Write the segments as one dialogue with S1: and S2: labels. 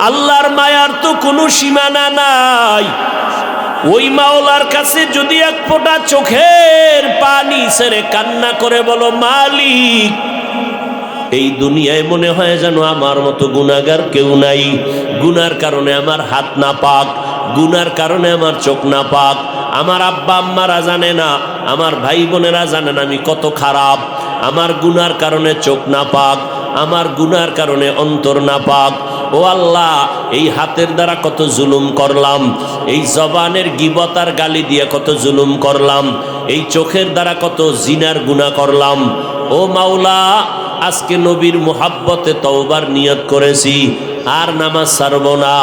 S1: আল্লাহর মায়ার তো কোনো সীমানা নাই। ওই মাওলার কাছে যদি এক ফোঁটা চোখের পানি ছেড়ে কান্না করে বলো মালিক, এই দুনিয়ায় মনে হয় যেন আমার মতো গুনাহগার কেউ নাই। গুনার কারণে আমার হাত না পাক, গুনার কারণে আমার চোখ না পাক, আমার আব্বা আম্মারা জানে না, আমার ভাই বোনেরা জানে না আমি কত খারাপ। আমার গুনার কারণে চোখ না পাক, আমার গুনার কারণে অন্তর না পাক। ও আল্লাহ, এই হাতের দ্বারা কত জুলুম করলাম, এই জবানের গীবত আর গালি দিয়ে কত জুলুম করলাম, এই চোখের দ্বারা কত জিনার গুনাহ করলাম। ও মাওলা, আজকে নবীর মুহাব্বতে তওবার নিয়ত করেছি, আর নামাজ ছাড়ব না,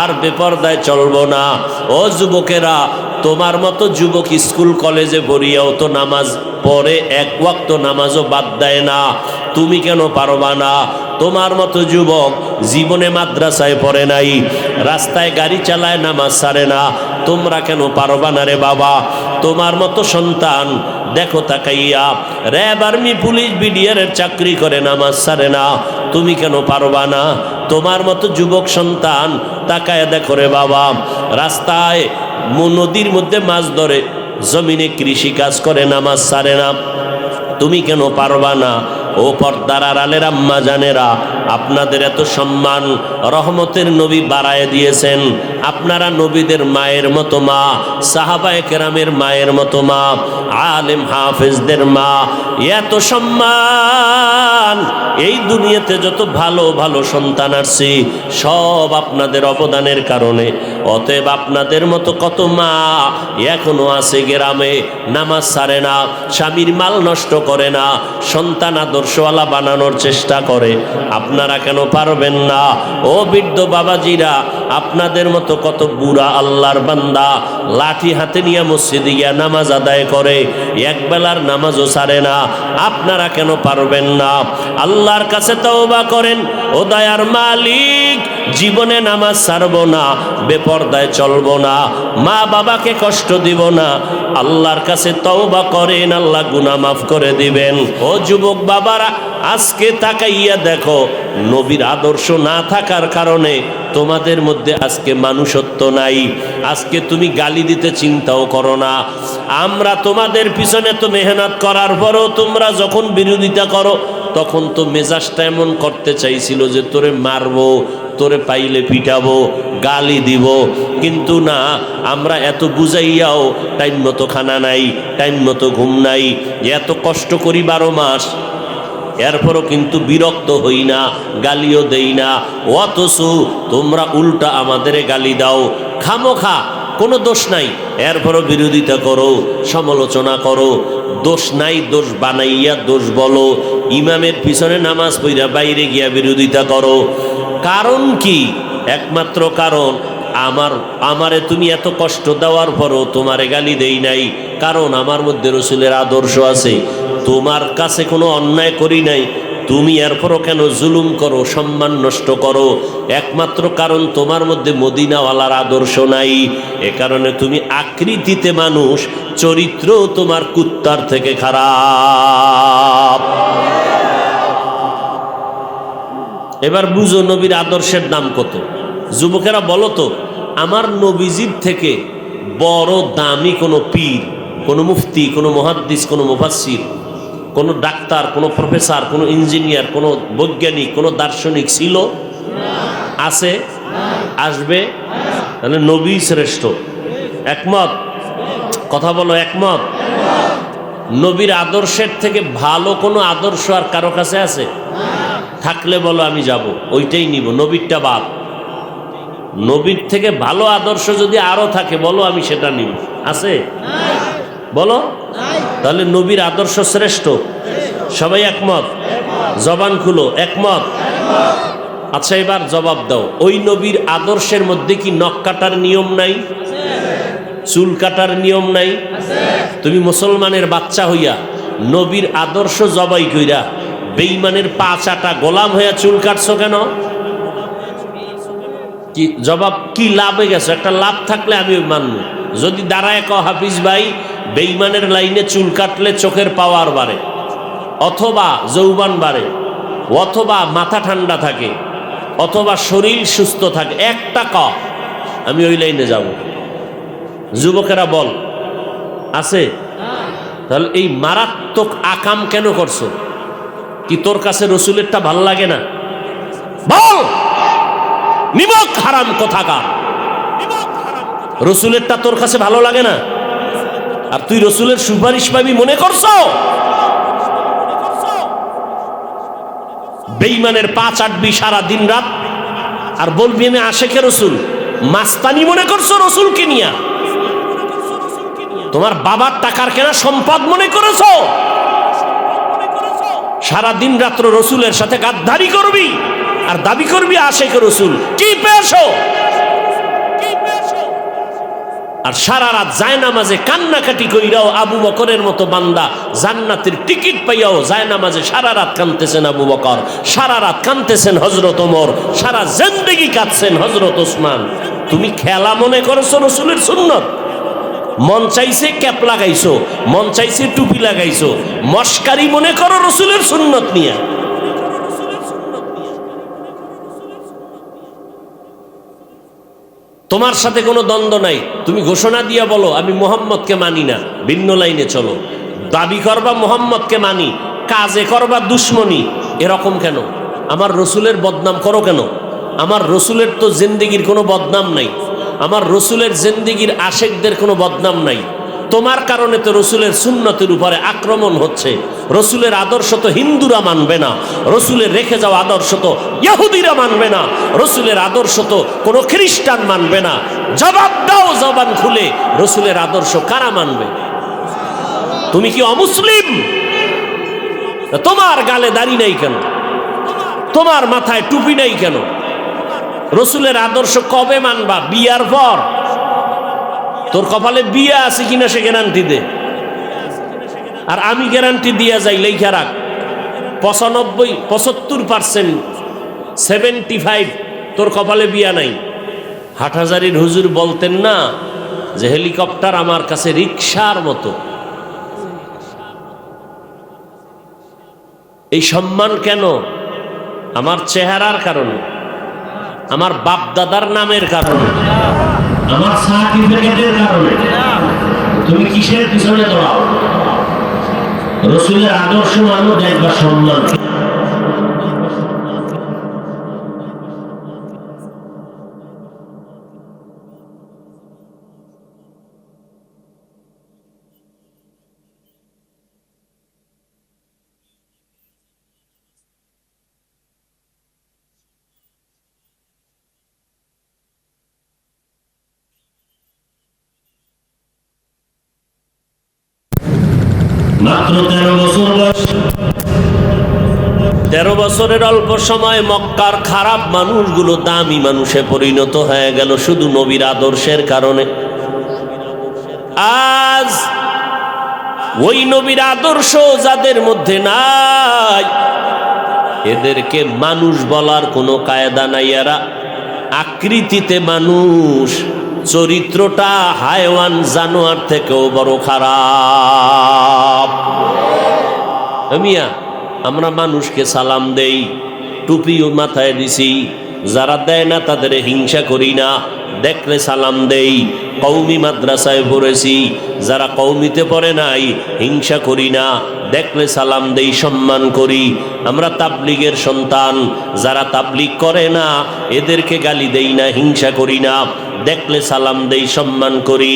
S1: আর বেপরদায় চলব না। ও যুবকেরা, তোমার মতো যুবক স্কুল কলেজে পড়িয়াও তো নামাজ পড়ে, এক ওয়াক্ত নামাজও বাদ দেয় না, তুমি কেন পারবা না? তোমার মতো যুবক জীবনে মাদ্রাসায় পড়ে নাই, রাস্তায় গাড়ি চালায়, নামাজ ছাড়ে না, তোমরা কেন পারবা না রে বাবা? তোমার মতো সন্তান দেখো তাকাইয়া, র্যাব আর্মি পুলিশ বিডিআরের চাকরি করে, নামাজ ছাড়ে না, তুমি কেন পারবা না? তোমার মতো যুবক সন্তান তাকায় দেখো রে বাবা, রাস্তায় নদীর মধ্যে মাছ ধরে, জমিনে কৃষি কাজ করে, নামাজ ছাড়ে না, তুমি কেন পারবা না? ও পর্দার আড়ালের আম্মা জানেরা, আপনাদের এত সম্মান রহমতের নবী বাড়ায় দিয়েছেন। আপনারা নবীদের মায়ের মতো মা, সাহাবায়ে কেরামের মায়ের মতো মা, আলেম হাফেজদের মা, এত সম্মান। এই দুনিয়াতে যত ভালো ভালো সন্তান আসছে সব আপনাদের অবদানের কারণে। অতএব আপনাদের মতো কত মা এখনো আছে গ্রামে, নামাজ ছাড়ে না, স্বামীর মাল নষ্ট করে না, সন্তান আদর্শওয়ালা বানানোর চেষ্টা করে। আপনারা কেন পারবেন না? ও বৃদ্ধ বাবাজিরা, আপনাদের মতো কত বুড়া আল্লাহর বান্দা লাঠি হাতে নিয়ে মসজিদে গিয়া নামাজ আদায় করে, এক বেলার নামাজও ছাড়ে না। আপনারা কেন পারবেন না? আল্লাহর কাছে তওবা করেন, ও দয়ার মালিক, জীবনে নামাজ ছাড়ব না, বেপরদায় চলব না, মা বাবাকে কষ্ট দিব না। আল্লাহর কাছে তওবা করেন, আল্লাহ গুনাহ মাফ করে দিবেন। ও যুবক বাবারা, আজকে তাকাইয়া দেখো, নবীর আদর্শ না থাকার কারণে তোমাদের মধ্যে আজকে মানুষত্ব নাই। আজকে তুমি গালি দিতে চিন্তাও করো না। আমরা তোমাদের পিছনে তো মেহনত করার পরও তোমরা যখন বিরোধিতা করো, তখন তো মেজাজটা এমন করতে চাইছিল যে তোরে মারবো, তোরে পাইলে পিটাবো, গালি দিব। কিন্তু না, আমরা এত বুঝাইয়াও টাইম মতো খানা নাই, টাইম মতো ঘুম নাই, এত কষ্ট করি 12 মাস, এরপরও কিন্তু বিরক্ত হই না, গালিও দেই না। অথচ তোমরা উল্টা আমাদের গালি দাও খামোখা, কোনো দোষ নাই, এরপরও বিরোধিতা করো, সমালোচনা করো। দোষ নাই, দোষ বানাইয়া দোষ বলো, ইমামের পিছনে নামাজ পড়া বাইরে গিয়া বিরোধিতা করো। কারণ কি? একমাত্র কারণ, আমারে তুমি এত কষ্ট দেওয়ার পরও তোমারে গালি দেই নাই, কারণ আমার মধ্যে রসুলের আদর্শ আছে। তোমার কাছে কোনো অন্যায় করি নাই, তুমি এরপরও কেন জুলুম করো, সম্মান নষ্ট করো? একমাত্র কারণ তোমার মধ্যে মদিনাওয়ালার আদর্শ নাই। এ কারণে তুমি আকৃতিতে মানুষ, চরিত্র তোমার কুত্তার থেকে খারাপ। এবার বুঝো নবীর আদর্শের দাম কত। যুবকেরা বলো তো, আমার নবীজির থেকে বড় দামি কোনো পীর, কোনো মুফতি, কোনো মুহাদ্দিস, কোনো মুফাসসির, কোনো ডাক্তার, কোনো প্রফেসর, কোনো ইঞ্জিনিয়ার, কোনো বৈজ্ঞানিক, কোনো দার্শনিক ছিল? আছে? আসবে? তাহলে নবী শ্রেষ্ঠ। একমত? কথা বলো, একমত? নবীর আদর্শের থেকে ভালো কোনো আদর্শ আর কারো কাছে আছে? থাকলে বলো আমি যাব, ওইটাই নিব, নবীরটা বাদ। নবীর থেকে ভালো আদর্শ যদি আরো থাকে বলো, আমি সেটা নিব। আছে? বলো। তাহলে নবীর আদর্শ শ্রেষ্ঠ। সবাই একমত? জবান খুলো, একমত? আচ্ছা, এবার জবাব দাও, ওই নবীর আদর্শের মধ্যে কি নখ কাটার নিয়ম নাই? চুল কাটার নিয়ম নাই? তুমি মুসলমানের বাচ্চা হইয়া নবীর আদর্শ জবাই কইরা বেঈমানের পা চাটা গোলাম হইয়া চুল কাটছো কেন? কি জবাব? কি লাভে গেছো? একটা লাভ থাকলে আমি মানব। যদি দাঁড়ায় কও হাফিজ ভাই, বেঈমানের লাইনে চুল কাটলে চোখের পাওয়ার বাড়ে, অথবা যৌবন বাড়ে, অথবা মাথা ঠান্ডা থাকে, অথবা শরীর সুস্থ থাকে, একটা ক, আমি ওই লাইনে যাব। যুবকেরা বল, আছে? তাহলে এই মারাত্মক আকাম কেন করছো? কি তোর কাছে রসুলেরটা ভাল লাগে না? বল, নিমক হারাম কোথাকার, রসুলেরটা তোর কাছে ভালো লাগে না? আর তুই রসুলের সুপারিশ পাবি মনে করছো? বেঈমানের পা চাটবি সারা দিন রাত, আর বলবি আমি আশেকে রসুল। মাস্তানি মনে করছো রসুলকে নিয়া? তোমার বাবার টাকার কেনা সম্পদ মনে করেছো? সারা দিন রাত্র রসুলের সাথে গাদ্দারি করবি আর দাবি করবি আশেকে রসুল। কি পেয়েছো? আর সারা রাত জায়নামাজে কান্নাকাটি কইরাও আবু বকরের মতো বান্দা জান্নাতের টিকিট পাইয়াও জায়নামাজে সারা রাত কাঁদতেছেন আবু বকর, সারা রাত কাঁদতেছেন হযরত ওমর, সারা জিন্দেগি কাঁদছেন হযরত ওসমান। তুমি খেলা মনে করেছো রসুলের সুন্নত? মন চাইছে ক্যাপ লাগাইছো, মন চাইছে টুপি লাগাইছো, মস্কারি মনে করো রসুলের সুন্নত নিয়ে। তোমার সাথে কোনো দ্বন্দ্ব নাই, তুমি ঘোষণা দিয়া বলো আমি মুহাম্মদকে মানি না, ভিন্ন লাইনে চলো। দাবি করবা মুহাম্মদকে মানি, কাজে করবা দুশ্মনী। এরকম কেন? আমার রসুলের বদনাম করো কেন? আমার রসুলের তো জিন্দেগির কোনো বদনাম নাই, আমার রসুলের জিন্দেগির আশেকদের কোনো বদনাম নাই। তোমার কারণে তো রসুলের সুন্নতের উপরে আক্রমণ হচ্ছে। রসুলের আদর্শ তো হিন্দুরা মানবে না, রসুলের রেখে যাওয়া আদর্শ তো ইহুদিরা মানবে না, রসুলের আদর্শ তো কোনো খ্রিস্টান মানবে না। জবাব দাও জবান খুলে, রসুলের আদর্শ কারা মানবে? তুমি কি অমুসলিম? তোমার গালে দাড়ি নাই কেন? তোমার মাথায় টুপি নাই কেন? রসুলের আদর্শ কবে মানবা? বিয়ার পর? তোর কপালে বিয়া আছে কিনা সে গ্যারান্টি দে। আর আমি গ্যারান্টি দিয়া যাই, লেখা রাখ, 75% 75 তোর কপালে বিয়া নাই। হাটহাজারীর হুজুর বলতেন না যে হেলিকপ্টার আমার কাছে রিকশার মতো। এই সম্মান কেন? আমার চেহারার কারণে, আমার বাপ দাদার নামের কারণে, আমার সার্টিফিকেটের কারণে। তুমি কিসের পিছনে দৌড়াও? রসুলের আদর্শ মানো, দেখবা সম্মান। মাত্র 13 বছর বয়স, 13 বছরের অল্প সময় মক্কার খারাপ মানুষগুলো দামি মানুষে পরিণত হয়ে গেল শুধু নবীর আদর্শের কারণে। আজ ওই নবীর আদর্শ যাদের মধ্যে নাই, এদেরকে মানুষ বলার কোনো কায়দা নাই। এরা আকৃতিতে মানুষ, চরিত্রটা হায়ওয়ান জানোয়ার থেকেও বড় খারাপ। মিয়া, আমরা মানুষকে সালাম দেই, টুপিও মাথায় দিছি, যারা দেয় না তাদের হিংসা করি না, দেখলে সালাম দেই। কওমি মাদ্রাসায় পড়েছি, যারা কওমিতে পড়ে নাই হিংসা করি না, দেখলে সালাম দেই, সম্মান করি। আমরা তাবলিগের সন্তান, যারা তাবলিগ করে না এদেরকে গালি দেই না, হিংসা করি না, দেখলে সালাম দেই, সম্মান করি।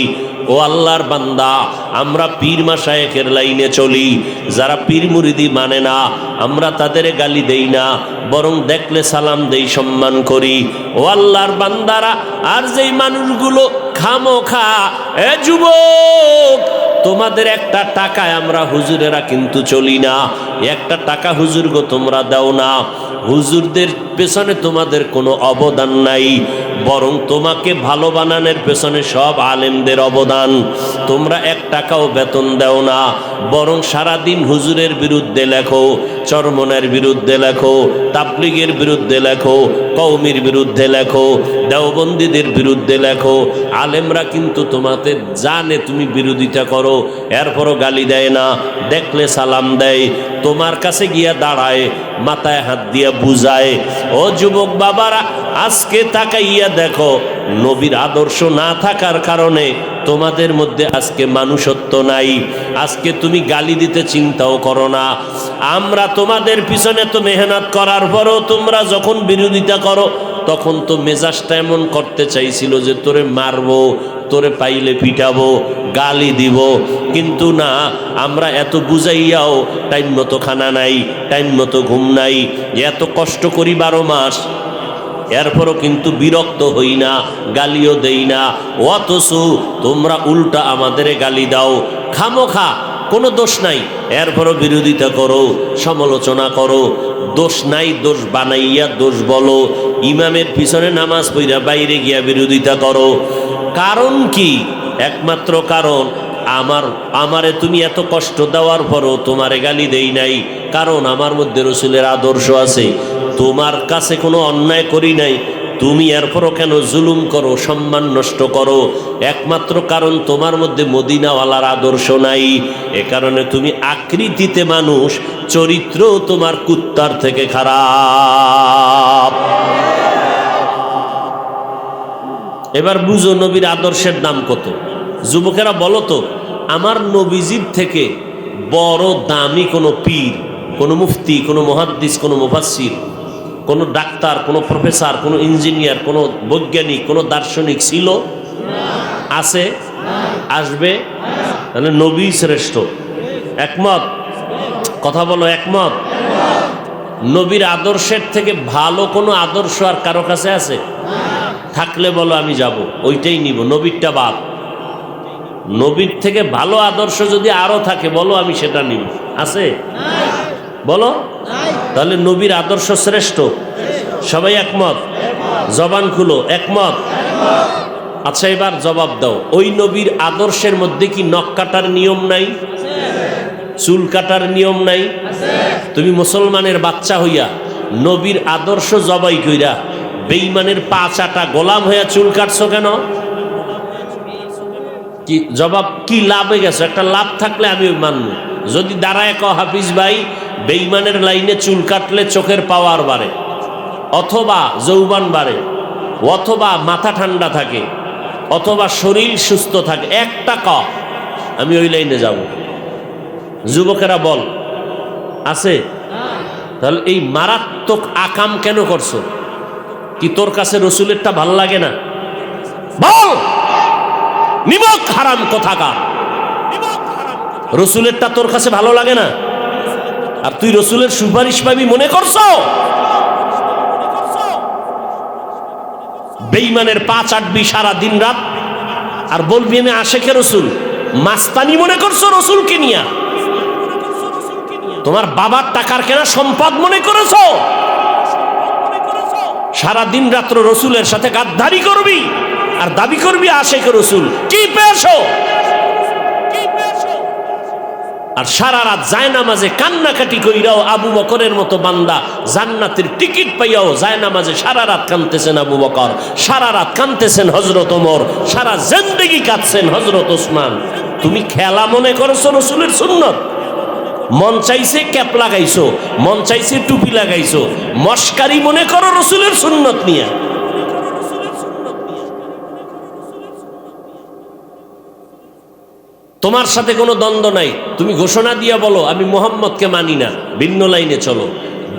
S1: ও আল্লাহর বান্দা, আমরা পীর মাশায়েখের লাইনে চলি, যারা পীর মুরিদি মানে না আমরা তাদের গালি দেই না, বরং দেখলে সালাম দেই, সম্মান করি। ও আল্লাহর বান্দারা, আর যেই মানুষগুলো খামোখা, এ যুবক, তোমাদের একটা টাকায় আমরা হুজুরেরা কিন্তু চলি না, একটা টাকা হুজুর গো তোমরা দাও না, হুজুরদের পেছনে তোমাদের কোনো অবদান নাই। বরং তোমাকে ভালো বানানোর পেছনে সব আলেমদের অবদান। তোমরা 1 টাকাও বেতন দাও না, বরং সারাদিন হুজুরের বিরুদ্ধে লেখো, চরমনের বিরুদ্ধে লেখো, তাবলিগের বিরুদ্ধে লেখো, কওমির বিরুদ্ধে লেখো, দেওবন্দীদের বিরুদ্ধে লেখো। আলেমরা কিন্তু তোমাদের জানে তুমি বিরোধিতা করো, এরপরও গালি দেয় না, দেখলে সালাম দেয়, তোমার কাছে গিয়া দাঁড়ায়, মাথায় হাত দিয়া বুঝায়। ও যুবক বাবারা, আজকে তাকাইয়া দেখো, নবীর আদর্শ না থাকার কারণে তোমাদের মধ্যে আজকে মানুষত্ব নাই। আজকে তুমি গালি দিতে চিন্তাও করো না। আমরা তোমাদের পিছনে তো মেহনত করার পরও তোমরা যখন বিরোধিতা করো, তখন তো মেজাজটা এমন করতে চাইছিল যে তোরে মারবো, তোরে পাইলে পিটাবো, গালি দিব। কিন্তু না, আমরা এত বুঝাইয়াও টাইম মতো খানা নাই, টাইম মতো ঘুম নাই, এত কষ্ট করি 12 মাস, এরপরও কিন্তু বিরক্ত হই না, গালিও দেই না। অথচ তোমরা উল্টা আমাদের গালি দাও খামোখা, কোনো দোষ নাই, এরপরও বিরোধিতা করো, সমালোচনা করো। দোষ নাই, দোষ বানাইয়া দোষ বলো, ইমামের পিছনে নামাজ পড়া বাইরে গিয়া বিরোধিতা করো। কারণ কি? একমাত্র কারণ, আমারে তুমি এত কষ্ট দেওয়ার পরও তোমারে গালি দেই নাই, কারণ আমার মধ্যে রসুলের আদর্শ আছে। তোমার কাছে কোনো অন্যায় করি নাই, তুমি এরপরও কেন জুলুম করো, সম্মান নষ্ট করো? একমাত্র কারণ তোমার মধ্যে মদিনাওয়ালার আদর্শ নাই। এ কারণে তুমি আকৃতিতে মানুষ, চরিত্র তোমার কুত্তার থেকে খারাপ। এবার বুঝো নবীর আদর্শের দাম কত। যুবকেরা বলো তো, আমার নবীজির থেকে বড় দামি কোনো পীর, কোনো মুফতি, কোনো মুহাদ্দিস, কোনো মুফাসসির, কোনো ডাক্তার, কোনো প্রফেসর, কোনো ইঞ্জিনিয়ার, কোনো বৈজ্ঞানিক, কোনো দার্শনিক ছিল? আছে? আসবে? তাহলে নবী শ্রেষ্ঠ। একমত? কথা বলো, একমত? নবীর আদর্শের থেকে ভালো কোনো আদর্শ আর কারো কাছে আছে? থাকলে বলো আমি যাব, ওইটাই নিব, নবীরটা বাদ। নবীর থেকে ভালো আদর্শ যদি আরো থাকে বলো, আমি সেটা নিব। আছে? বলো। তাহলে নবীর আদর্শ শ্রেষ্ঠ। সবাই একমত? জবান খুলো, একমত? আচ্ছা, এবার জবাব দাও, ওই নবীর আদর্শের মধ্যে কি নখ কাটার নিয়ম নাই? চুল কাটার নিয়ম নাই? তুমি মুসলমানের বাচ্চা হইয়া নবীর আদর্শ জবাই কইরা বেঈমানের পা চাটা গোলাম হইয়া চুল কাটছো কেন? কি জবাব? কি লাভে গেছো? একটা লাভ থাকলে আমি মানব। যদি দাঁড়ায় কও হাফিজ ভাই, বেঈমানের লাইনে চুল কাটলে চোখের পাওয়ার বাড়ে, অথবা যৌবন বাড়ে, অথবা মাথা ঠান্ডা থাকে, অথবা শরীর সুস্থ থাকে, একটা ক, আমি ওই লাইনে যাব। যুবকেরা বল, আছে? তাহলে এই মারাত্মক আকাম কেন করছো? কি তোর কাছে রসুলেরটা ভাল লাগে না? বল, নিমক হারাম কোথাকার, রসুলেরটা তোর কাছে ভালো লাগে না? আর তুই রসুলের সুপারিশ পাবি মনে করছো? বেঈমানের পা চাটবি সারা দিন রাত, আর বলবি আমি আশেকে রসুল। মাস্তানি মনে করছো রসুলকে নিয়া? তোমার বাবার টাকার কেনা সম্পদ মনে করেছো? সারা দিন রাত্র রসুলের সাথে গাদ্দারি করবি আর দাবি করবি আশেকে রসুল। কি পেয়েছো? আর সারা রাত জায়নামাজে কান্নাকাটি কইরাও আবু বকরের মতো বান্দা জান্নাতের টিকিট পাইয়াও জায়নামাজে সারা রাত কাঁদতেছেন আবু বকর, সারা রাত কাঁদতেছেন হযরত ওমর, সারা জিন্দেগি কাঁদছেন হযরত ওসমান। তুমি খেলা মনে করেছো রসুলের সুন্নত? মন চাইছে ক্যাপ লাগাইছো, মন চাইছে টুপি লাগাইছো, মস্কারি মনে করো রসুলের সুন্নত নিয়ে। তোমার সাথে কোনো দ্বন্দ্ব নাই, তুমি ঘোষণা দিয়া বলো আমি মুহাম্মদকে মানি না, ভিন্ন লাইনে চলো।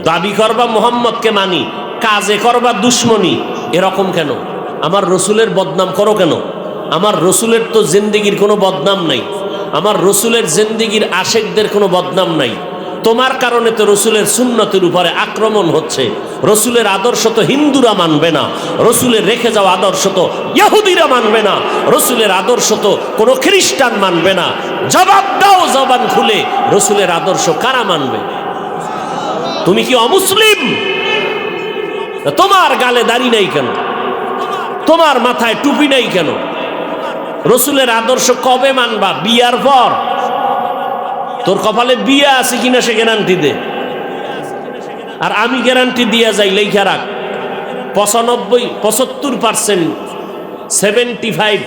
S1: দাবি করবা মুহাম্মদকে মানি, কাজে করবা দুশ্মনী। এরকম কেন? আমার রসুলের বদনাম করো কেন? আমার রসুলের তো জিন্দেগির কোনো বদনাম নাই, আমার রসুলের জিন্দেগির আশেকদের কোনো বদনাম নাই। তোমার কারণে তো রসুলের সুন্নতের উপরে আক্রমণ হচ্ছে। রসুলের আদর্শ তো হিন্দুরা মানবে না, রসুলের রেখে যাওয়া আদর্শ তো ইহুদিরা মানবে না, রসুলের আদর্শ তো কোনো খ্রিস্টান মানবে না। জবাব দাও জবান খুলে, রসুলের আদর্শ কারা মানবে? তুমি কি অমুসলিম? তোমার গালে দাড়ি নাই কেন? তোমার মাথায় টুপি নেই কেন? রসুলের আদর্শ কবে মানবা? বিয়ার পর। তোর কপালে বিয়া আছে কিনা সে গ্যারান্টি দে। আর আমি গ্যারান্টি দিয়া যাই, লেখা রাখ, 75% 75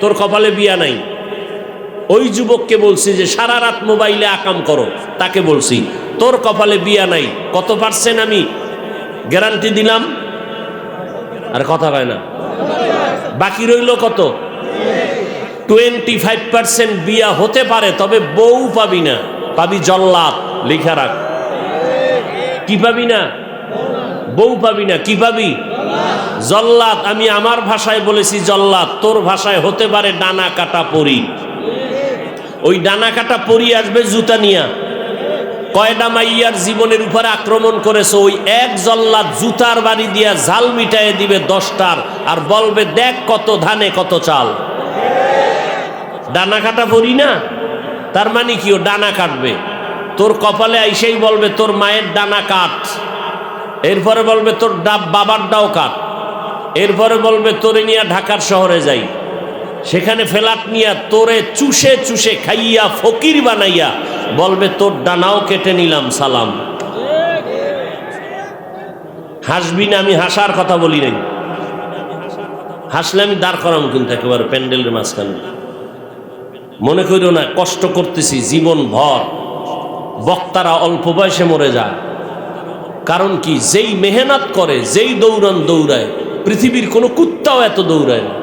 S1: তোর কপালে বিয়া নাই। ওই যুবককে বলছি যে সারা রাত মোবাইলে আকাম করো, তাকে বলছি তোর কপালে বিয়া নাই। কত পার্সেন্ট আমি গ্যারান্টি দিলাম? আর কথা হয় না। বাকি রইল কত? 25% বিয়া হতে পারে, তবে বউ পাবি না, পাবি জল্লাদ। লেখা রাখ, কি পাবি না? বউ পাবি না, কি পাবি? জল্লাদ। আমি আমার ভাষায় বলেছি জল্লাদ, তোর ভাষায় হতে পারে ডানা কাটা পরি। ওই ডানা কাটা পরি আসবে জুতা নিয়া। কয়টা মাইয়ার জীবনের উপরে আক্রমণ করেছে, ওই এক জল্লাদ জুতার বাড়ি দিয়া ঝাল মিটাইয়ে দিবে 10টার, আর বলবে দেখ কত ধানে কত চাল। ডানা কাটা পরি না, তার মানে কি? ও ডানা কাটবে। তোর কপালে আইসেই বলবে তোর মায়ের ডানা কাট, এরপরে বলবে তোর বাবার ডাও কাট, এরপরে বলবে তোরে নিয়ে ঢাকার শহরে যাই, সেখানে ফ্ল্যাট নিয়ে তোরে চুষে চুষে খাইয়া ফকির বানাইয়া বলবে তোর ডানাও কেটে নিলাম সালাম। হাসবি না? আমি হাসার কথা বলি নাই। হাসলে আমি দাঁড় করাম কিন্তু একেবারে প্যান্ডেলের মাঝখানে। মনে করিও না কষ্ট করতেছি জীবন ভর। বক্তারা অল্প বয়সে মরে যায়। কারণ কি? যেই মেহনত করে, যেই দৌড়ান দৌড়ায়, পৃথিবীর কোনো কুত্তাও এত দৌড়ায় না।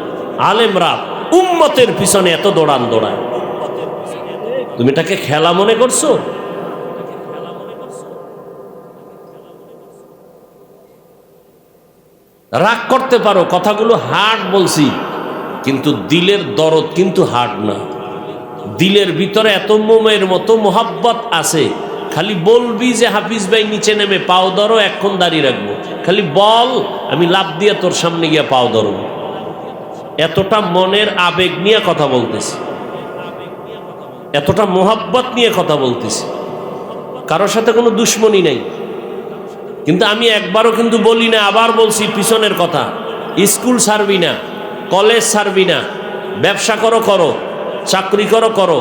S1: আলেমরা উম্মতের পিছনে এত দৌড়ান দৌড়ায়। তুমি এটাকে খেলা মনে করছো? রাগ করতে পারো, কথাগুলো হার্ড বলছি, কিন্তু দিলের দরদ কিন্তু হার্ড না। দিলের ভিতরে এত মোমের মতো মোহাব্বত আছে। খালি বলবি যে হাফিজ ভাই নিচে নেমে পাও ধরো, এখন দাঁড়িয়ে রাখবো। খালি বল, আমি লাফ দিয়ে তোর সামনে গিয়ে পাও ধরবো। এতটা মনের আবেগ নিয়ে কথা বলতেছি, এতটা মোহাব্বত নিয়ে কথা বলতেছি। কারোর সাথে কোনো দুশ্মনী নাই। কিন্তু আমি একবারও কিন্তু বলি না, আবার বলছি পিছনের কথা, স্কুল ছাড়বি না, কলেজ ছাড়বি না, ব্যবসা করো করো, চাকরি করো করো।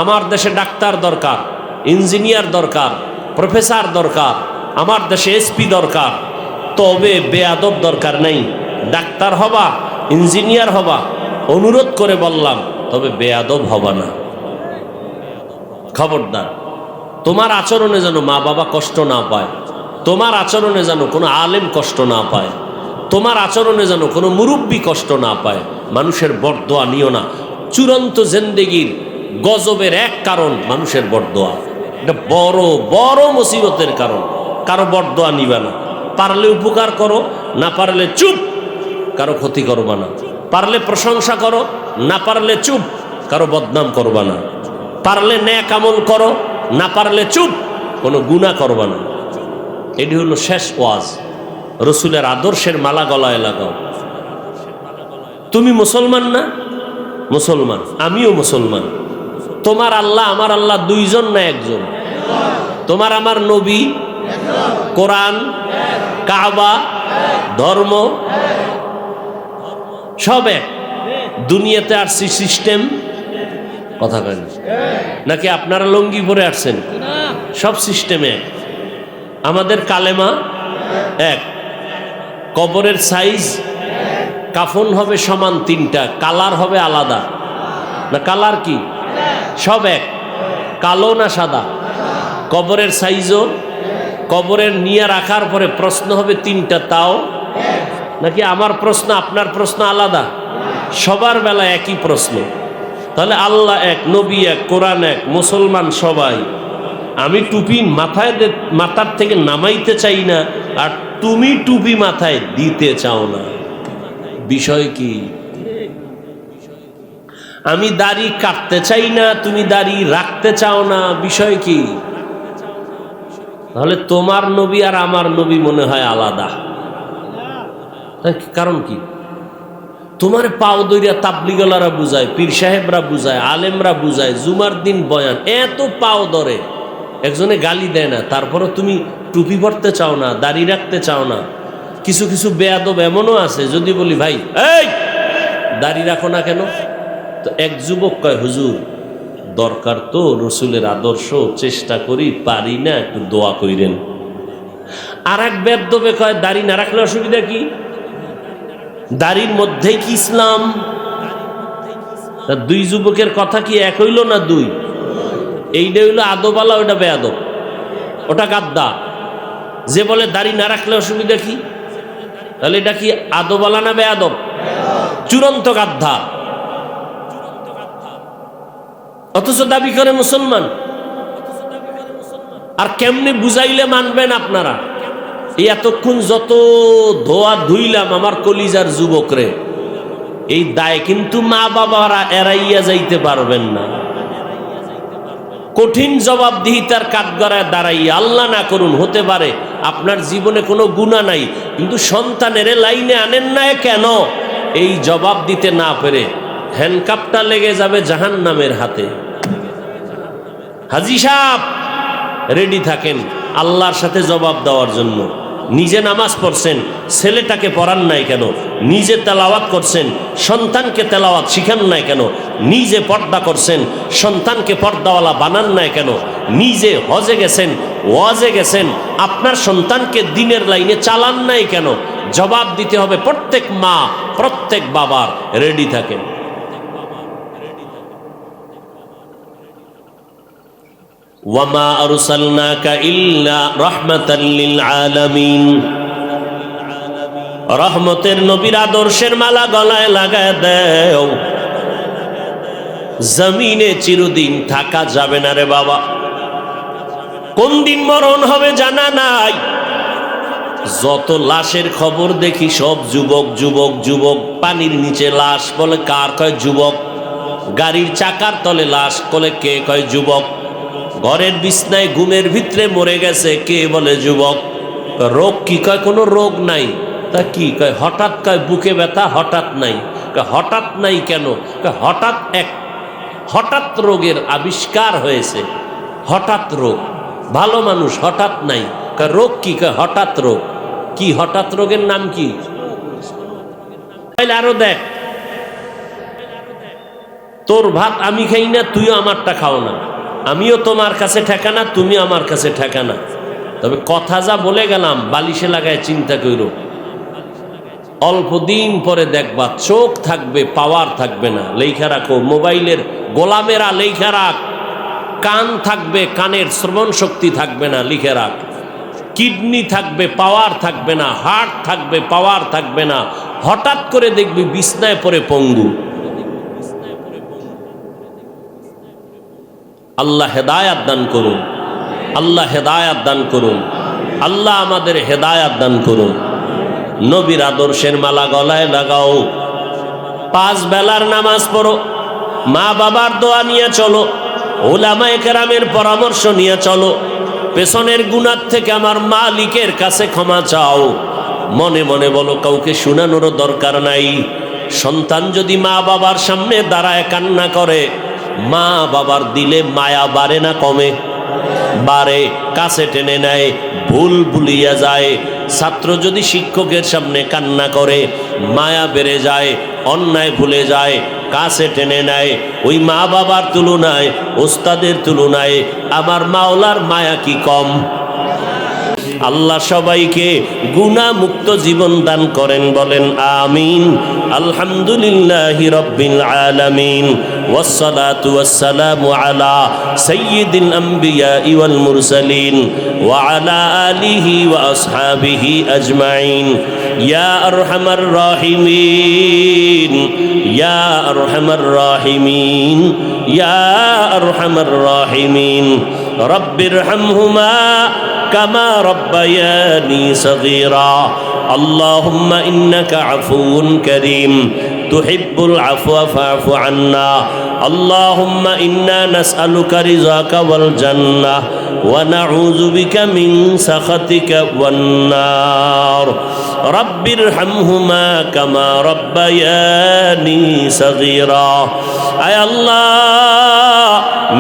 S1: আমার দেশে ডাক্তার দরকার, ইঞ্জিনিয়ার দরকার, প্রফেসর দরকার, আমার দেশে এসপি দরকার, তবে বেয়াদব দরকার নেই। ডাক্তার হবা, ইঞ্জিনিয়ার হবা, অনুরোধ করে বললাম, তবে বেয়াদব হবা না। খবরদার। তোমার আচরণে যেন মা বাবা কষ্ট না পায়, তোমার আচরণে যেন কোনো আলেম কষ্ট না পায়, তোমার আচরণে যেন কোনো মুরব্বী কষ্ট না পায়। মানুষের বরদোয়া নিও না। চূড়ান্ত জিন্দেগির গজবের এক কারণ মানুষের বরদোয়া। এটা বড় বড় মুসিবতের কারণ। কারো বরদোয়া নিবা না। পারলে উপকার করো, না পারলে চুপ, কারো ক্ষতি করবা না। পারলে প্রশংসা করো, না পারলে চুপ, কারো বদনাম করবা না। পারলে নেক আমল করো, না পারলে চুপ, কোনো গুনাহ করবা না। এটি হলো শেষ ওয়াজ। রসুলের আদর্শের মালা গলায় লাগাও। তুমি মুসলমান না? মুসলমান। আমিও মুসলমান। তোমার আল্লাহ আমার আল্লাহ দুইজন না একজন? তোমার আমার নবী, কোরআন, কাবা, ধর্ম সব এক। দুনিয়াতে আসছি সিস্টেম, কথা কেন? নাকি আপনারা লঙ্গি পরে আসছেন? সব সিস্টেমে এক। আমাদের কালেমা এক, কবরের সাইজ, কাফন হবে সমান 3টা, কালার হবে আলাদা। না কালার কি? সব এক। কালো না সাদা? কবরের সাইজও, কবরের নিয়ে রাখার পরে প্রশ্ন হবে 3টা, তাও নাকি আমার প্রশ্ন আপনার প্রশ্ন আলাদা? সবার বেলা একই প্রশ্ন। তাহলে আল্লাহ এক, নবী এক, কোরআন এক, মুসলমান সবাই। আমি টুপি মাথার থেকে নামাইতে চাই না, আর তুমি টুপি মাথায় দিতে চাও না। বিষয় কি? আমি দাড়ি কাটতে চাই না, তুমি দাড়ি রাখতে চাও না। বিষয় কি? তাহলে তোমার নবী আর আমার নবী মনে হয় আলাদা। কারণ কি? তোমার পাও দইরা তাবলিগলারা বুঝায়, পীর সাহেবরা বুঝায়, আলেমরা বুঝায়, জুমার দিন বয়ান, এত পাও ধরে, একজনে গালি দেয় না, তারপরে তুমি টুপি পরতে চাও না, দাড়ি রাখতে চাও না। কিছু কিছু বেয়াদব এমনও আছে, যদি বলি ভাই এই দাড়ি রাখো না কেন, তো এক যুবক কয় হুজুর দরকার তো রসুলের আদর্শ, চেষ্টা করি পারি না, একটু দোয়া কইরেন। আর এক বেয়াদবে কয় দাড়ি না রাখলে অসুবিধা কি, দাড়ির মধ্যেই কি ইসলাম? দুই যুবকের কথা কি এক হইল না দুই? এইটা হইলো আদবালা, ওইটা বেয়াদব, ওটা গাদ্দা। যে বলে দাড়ি না রাখলে অসুবিধা কি, তাহলে এটা কি আদবালা না বেয়াদব? চূড়ান্ত গাদ্দা। অথচ দাবি করে মুসলমান। আর কেমনে বুঝাইলে মানবেন আপনারা? এই এতক্ষণ যত ধোয়া ধুইলাম আমার কলিজার যুবকরে, এই দায় কিন্তু মা বাবারা এড়াইয়া যাইতে পারবেন না। কঠিন জবাবদিহিতার কাঠগড়ায় দাঁড়াইয়া, আল্লাহ না করুন হতে পারে আপনার জীবনে কোনো গুনাহ নাই, কিন্তু সন্তানের লাইনে আনেন না কেন? এই জবাব দিতে না পেরে হ্যান্ডকাপটা লেগে যাবে জাহান্নামের হাতে। হাজী সাহেব রেডি থাকেন আল্লাহর সাথে জবাব দেওয়ার জন্য। নিজে নামাজ পড়ছেন, ছেলেটাকে পড়ান নাই কেন? নিজে তেলাওয়াত করছেন, সন্তানকে তেলাওয়াত শিখান নাই কেন? নিজে পর্দা করছেন, সন্তানকে পর্দাওয়ালা বানান নাই কেন? নিজে হজে গেছেন, ওয়াজে গেছেন, আপনার সন্তানকে দিনের লাইনে চালান নাই কেন? জবাব দিতে হবে প্রত্যেক মা, প্রত্যেক বাবার। রেডি থাকেন। ওয়ামা আরসালনাকা ইল্লা রাহমাতাল লিল আলামিন। রহমতের নবীর আদর্শের মালা গলায় লাগায় দাও। জমিনে চিরদিন থাকা যাবে না রে বাবা, কোন দিন মরণ হবে জানা নাই। যত লাশের খবর দেখি সব যুবক যুবক যুবক। পানির নিচে লাশ বলে কার? কয় যুবক। গাড়ির চাকার তলে লাশ বলে কে? কয় যুবক। ঘরের বিছনায় ঘুমের ভিতরে মরে গেছে কে? বলে যুবক। রোগ কি? কয় কোনো রোগ নাই। তা কি? কয় হঠাৎ। কয় বুকে ব্যথা হঠাৎ নাই। কয় হঠাৎ নাই কেন? কয় হঠাৎ হঠাৎ রোগের আবিষ্কার হয়েছে, হঠাৎ রোগ। ভালো মানুষ হঠাৎ নাই। কয় রোগ কি? কয় হঠাৎ রোগ। কি হঠাৎ রোগের নাম কি? আরো দেখ, তোর ভাত আমি খাই না, তুইও আমারটা খাও না, আমিও তোমার কাছে ঠেকানা, তুমি আমার কাছে ঠেকানা। তবে কথা যা বলে গেলাম বালিশে লাগায় চিন্তা করো, অল্প দিন পরে দেখবা চোখ থাকবে, পাওয়ার থাকবে না। লেখা রাখো, মোবাইলের গোলামেরা লেখা রাখ। কান থাকবে, কানের শ্রবণ শক্তি থাকবে না, লিখে রাখ। কিডনি থাকবে, পাওয়ার থাকবে না। হার্ট থাকবে, পাওয়ার থাকবে না। হঠাৎ করে দেখবি বিছনায় পড়ে পঙ্গু। আল্লাহ হেদায়াত দান করুন, আল্লাহ হেদায়াত দান করুন, আল্লাহ আমাদের হেদায়াত দান করুন। নবীর আদর্শের মালা গলায় লাগাও। 5 বেলার নামাজ পড়ো, মা বাবার দোয়া নিয়ে চলো, উলামায়ে কেরামের পরামর্শ নিয়ে চলো। পেছনের গুনাহ থেকে আমার মালিকের কাছে ক্ষমা চাও। মনে মনে বলো, কাউকে শোনানোরও দরকার নাই। সন্তান যদি মা বাবার সামনে দাঁড়ায় কান্না করে, মা বাবার দিলে মায়া বাড়ে না কমে? বাড়ে। কাছে টেনে নেয়, ভুল ভুলিয়া যায়। ছাত্র যদি শিক্ষকের সামনে কান্না করে, মায়া বেড়ে যায়, অন্যায় ভুলে যায়, কাছে টেনে নেয়। ওই মা বাবার তুলনায়, ওস্তাদের তুলনায় আমার মাওলার মায়া কি কম? আল্লাহ সবাইকে গুনাহ মুক্ত জীবন দান করেন, বলেন আমিন। আলহামদুলিল্লাহি রাব্বিল আলামিন। والصلاة والسلام على سيد الأنبياء والمرسلين وعلى آله وأصحابه أجمعين يا أرحم الراحمين يا أرحم الراحمين يا أرحم الراحمين رب ارحمهما كما ربياني صغيرا اللهم إنك عفو كريم تحب العفو فاعف عنا اللهم إنا نسألك رضاك والجنة ونعوذ بك من سخطك والنار رب ارحمهما كما ربياني صغيرا আয় আল্লাহ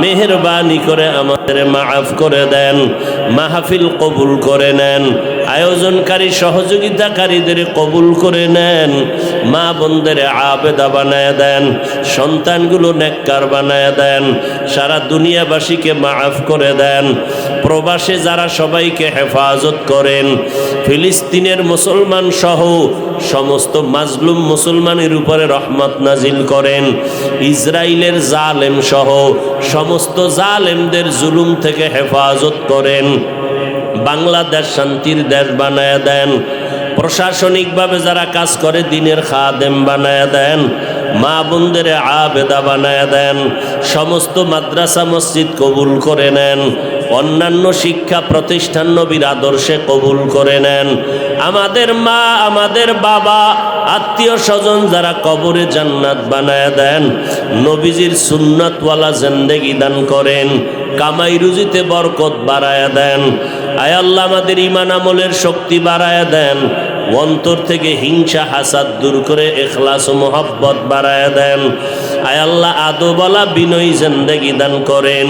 S1: মেহেরবানি করে আমাদের মাফ করে দেন, মাহফিল কবুল করে নেন, আয়োজনকারী সহযোগিতাকারীদের কবুল করে নেন, মা বোনদের আবেদা বানায় দেন, সন্তানগুলো নেককার বানায় দেন, সারা দুনিয়াবাসীকে মাফ করে দেন, প্রবাসে যারা সবাইকে হেফাজত করেন, ফিলিস্তিনের মুসলমান সহ সমস্ত মাজলুম মুসলমানের উপরে রহমত নাজিল করেন, ইসরায়েলের জালেম সহ সমস্ত জালেমদের জুলুম থেকে হেফাজত করেন, বাংলাদেশ শান্তির দেশ বানায় দেন, প্রশাসনিকভাবে যারা কাজ করে দিনের খাদেম বানায় দেন, মা বোনদের আবেদা বানায় দেন, সমস্ত মাদ্রাসা মসজিদ কবুল করে নেন, অন্যান্য শিক্ষা প্রতিষ্ঠান নবীর আদর্শে কবুল করে নেন, আমাদের মা আমাদের বাবা আত্মীয় স্বজন যারা কবরে জান্নাত বানায় দেন, নবীজির সুন্নাতওয়ালা জিন্দেগি দান করেন, কামাই রুজিতে বরকত বাড়ায়া দেন, আয় আল্লাহ আমাদের ঈমান আমলের শক্তি বাড়ায়া দেন, অন্তর থেকে হিংসা হাসাদ দূর করে ইখলাস ও মোহাব্বত বাড়ায়া দেন, আয় আল্লাহ আদবওয়ালা বিনয়ী জিন্দেগি দান করেন,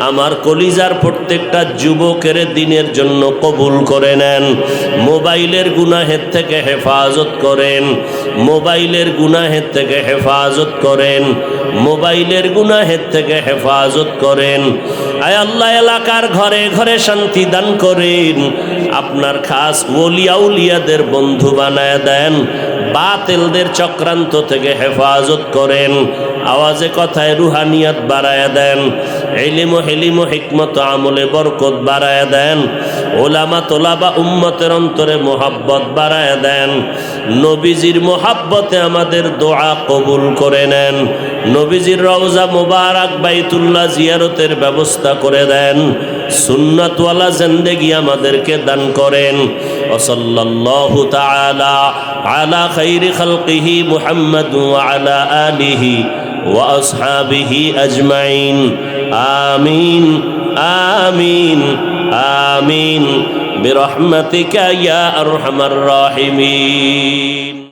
S1: আমার কলিজার প্রত্যেকটা যুবকের দিনের জন্য কবুল করে নেন, মোবাইলের গুনাহের থেকে হেফাজত করেন, মোবাইলের গুনাহের থেকে হেফাজত করেন, মোবাইলের গুনাহের থেকে হেফাজত করেন, আয় আল্লাহ এলাকার ঘরে ঘরে শান্তি দান করেন, আপনার খাস ওলিয়া উলিয়াদের বন্ধু বানায় দেন, বাতিলদের চক্রান্ত থেকে হেফাজত করেন, আওয়াজে কথায় রুহানিয়াত বাড়ায় দেন, ইলম ও হিলিম ও হিকমত আমলে বরকত বাড়ায় দেন, ওলামা তোলাবা উম্মতের অন্তরে মোহাব্বত বাড়ায় দেন, নবীজির মোহাব্বতে আমাদের দোয়া কবুল করে নেন, নবীজির রওজা মুবারক বাইতুল্লাহ জিয়ারতের ব্যবস্থা করে দেন, সুন্নাতওয়ালা জিন্দেগি আমাদেরকে দান করেন। ওয়াসাল্লাল্লাহু তাআলা আলা খাইরি খালকিহি মুহাম্মদ ওয়া আলা আলিহি ওয়া আসহাবিহি আজমাইন। আমিন আমিন আমিন বিরহমাতিকা ইয়া আরহামার রাহিমিন।